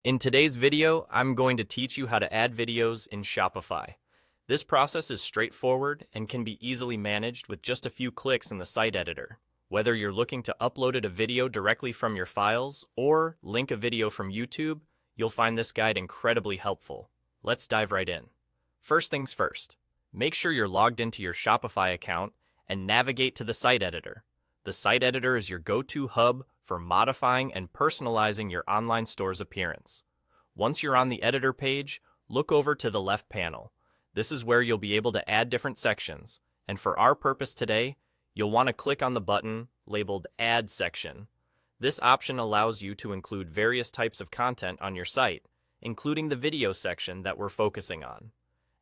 In today's video, I'm going to teach you how to add videos in Shopify. This process is straightforward and can be easily managed with just a few clicks in the site editor. Whether you're looking to upload a video directly from your files or link a video from YouTube, you'll find this guide incredibly helpful. Let's dive right in. First things first, make sure you're logged into your Shopify account and navigate to the site editor. The site editor is your go-to hub for modifying and personalizing your online store's appearance. Once you're on the editor page, look over to the left panel. This is where you'll be able to add different sections, and for our purpose today, you'll want to click on the button labeled Add Section. This option allows you to include various types of content on your site, including the video section that we're focusing on.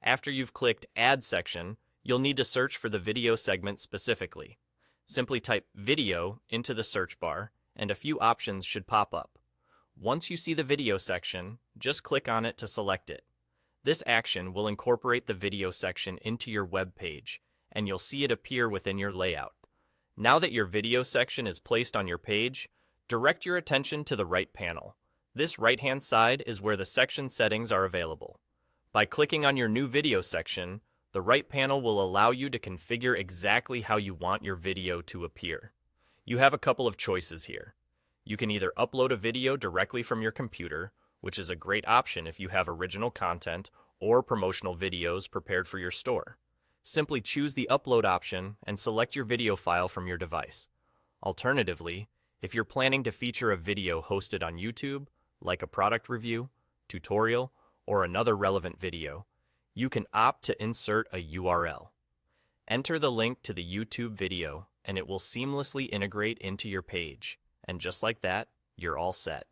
After you've clicked Add Section, you'll need to search for the video segment specifically. Simply type video into the search bar, and a few options should pop up. Once you see the video section, just click on it to select it. This action will incorporate the video section into your web page, and you'll see it appear within your layout. Now that your video section is placed on your page, direct your attention to the right panel. This right-hand side is where the section settings are available. By clicking on your new video section, the right panel will allow you to configure exactly how you want your video to appear. You have a couple of choices here. You can either upload a video directly from your computer, which is a great option if you have original content or promotional videos prepared for your store. Simply choose the upload option and select your video file from your device. Alternatively, if you're planning to feature a video hosted on YouTube, like a product review, tutorial, or another relevant video, you can opt to insert a URL. Enter the link to the YouTube video and it will seamlessly integrate into your page. And just like that, you're all set.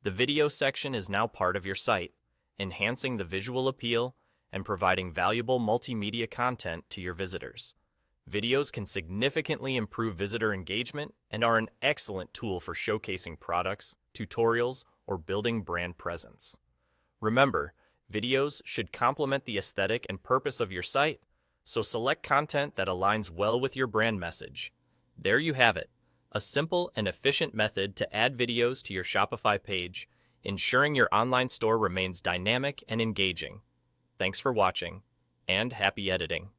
The video section is now part of your site, enhancing the visual appeal and providing valuable multimedia content to your visitors. Videos can significantly improve visitor engagement and are an excellent tool for showcasing products, tutorials, or building brand presence. Remember, videos should complement the aesthetic and purpose of your site, so select content that aligns well with your brand message. There you have it, a simple and efficient method to add videos to your Shopify page, ensuring your online store remains dynamic and engaging. Thanks for watching, and happy editing.